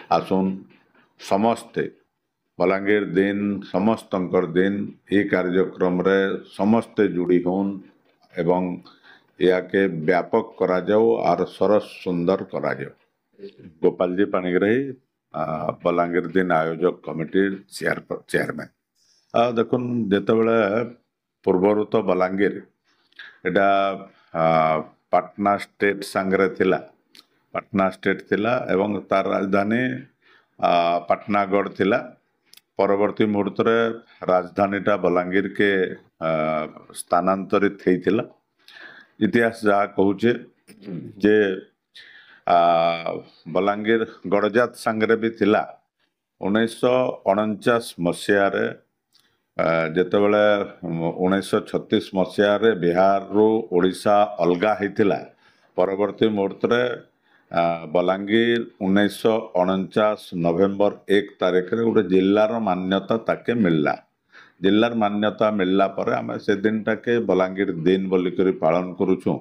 आसुन समस्ते बलांगीर दिन समस्तंकर दिन ये कार्यक्रम रे समस्ते जुड़ी होन एवं याके व्यापक करा जाओ और सरस सुंदर करा जाओ। गोपाल जी पाणिग्राही बलांगीर दिन आयोजक कमिटी चेयरमैन। देखुन जितेबले पूर्वर तो बलांगीर एटा पाटना स्टेट सांगरे थिला, पाटना स्टेट थिला एवं तार राजधानी पाटनागढ़ थिला। परवर्ती मुहूर्त राजधानीटा बलांगीर के स्थानांतरित होता। इतिहास जहाँ कहूचे जे बलांगीर गड़जात सांगरे भी थिला 1949 मसीह जितेबले 1936 मसीह बिहार रु ओडिशा अलगा होता। परवर्ती मुहूर्त बलांगीर 1949 नवेम्बर 1 तारीख रे गोटे जिलार मान्यता ताके मिलला। जिलार मान्यता मिलला पर आम से दिन टाके बलांगीर दिन बोलिक पालन करुचु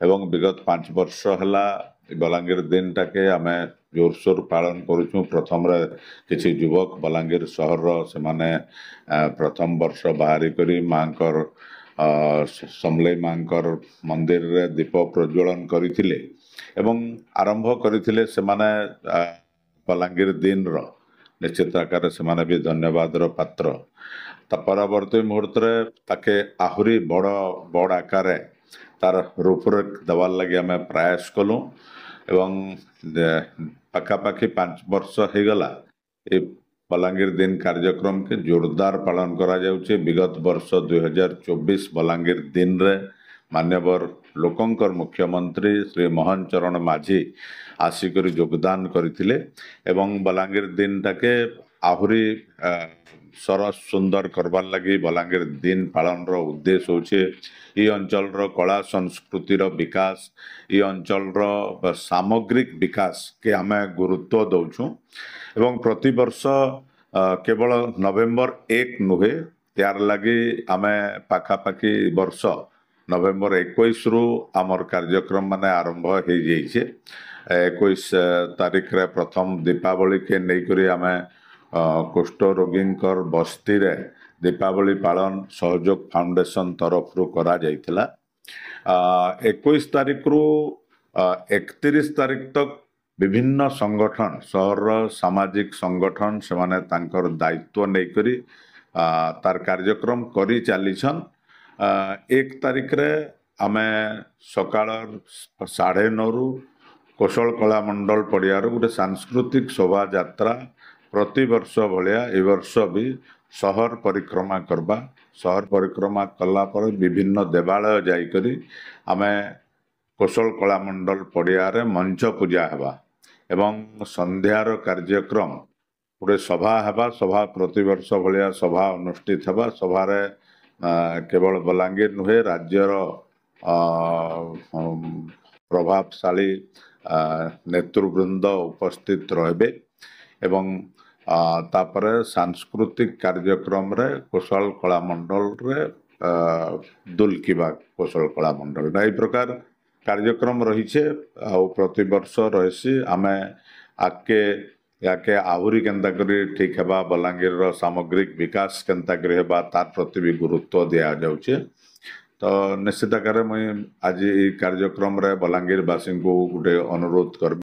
एवं विगत 5 वर्ष है बलांगीर दिन टाके आम जोरसोर पालन करुचु। प्रथम किसी युवक बलांगीर सहर से माने प्रथम वर्ष बाहरी करी मांकर समलेई मांकर मंदिर रे दीप प्रज्वलन करथिले एवं आरंभ करथिले से माने बलांगीर दिन रो निश्चित आकार से माने भी धन्यवाद रो पात्र। परवर्ती मुहूर्त ताके आहुरी बड़ आकार तार रूपरेख देवार लगे आम प्रयास कलु एवं पाखापाखि 5 वर्ष हो गला ये बलांगीर दिन कार्यक्रम के जोरदार पालन करा जाउचे। विगत वर्ष 2024 बलांगीर दिन रे मान्यवर लोकंकर मुख्यमंत्री श्री मोहन चरण माझी आसिक योगदान करथिले एवं बलांगीर दिन टाके आहुरी सरस सुंदर करबार लगी बलांगीर दिन पालन रो उद्देश्य होचे ये अंचल रो कला संस्कृति रो विकास, ये अंचल रो सामग्रिक विकास के आमे गुरुत्व दौचु एवं प्रति वर्ष केवल नवेम्बर 1 नुहे त्यार लगी आमे पाखापाखि वर्ष नवेम्बर 21 रु आमर कार्यक्रम माने आरंभ हो जाइए। 21 तारीख रे प्रथम दीपावली के नहींकरी आमे कुष्ठ रोगींकर बस्ती रे दीपावली पालन सहयोग फाउंडेशन तरफ रु करा जाइथिला। 21 तारीख रु 31 तारीख तक विभिन्न संगठन सहर सामाजिक संगठन से माने तांकर दायित्व नहींकरी तार कार्यक्रम करी चलीछन। 1 तारीख रे आमे सकाळ 9:30 रु कौशल कला मंडल पड़ियार गोटे सांस्कृतिक शोभा यात्रा प्रति वर्ष भाया ए वर्ष भी सहर परिक्रमा करबा। सहर परिक्रमा कला पर विभिन्न देवालय जाइकरी आमे कौशल कला मंडल पड़ियार मंच पूजा हेबा एवं संध्यार कार्यक्रम गोटे सभा हेबा। सभा प्रति वर्ष भाया सभा अनुष्ठित हेबा। सभार केवल बलांगीर नुहे राज्यर प्रभावशाली नेतृवृंद उपस्थित रहे एवं तापरे सांस्कृतिक कार्यक्रम रे कौशल कला मंडल रे दुलकिबा कौशल कला मंडल यही प्रकार कार्यक्रम रही प्रति वर्ष रही आमे आके याके आहुरी केन्ता करी ठीक हेबा बलांगीर रो सामग्रिक विकास केन्ता करी हेबा तार प्रति भी गुरुत्व दिया जाउचे। तो निश्चित आकार मुई आज कार्यक्रम रे बलांगीर वासी को गोटे अनुरोध कर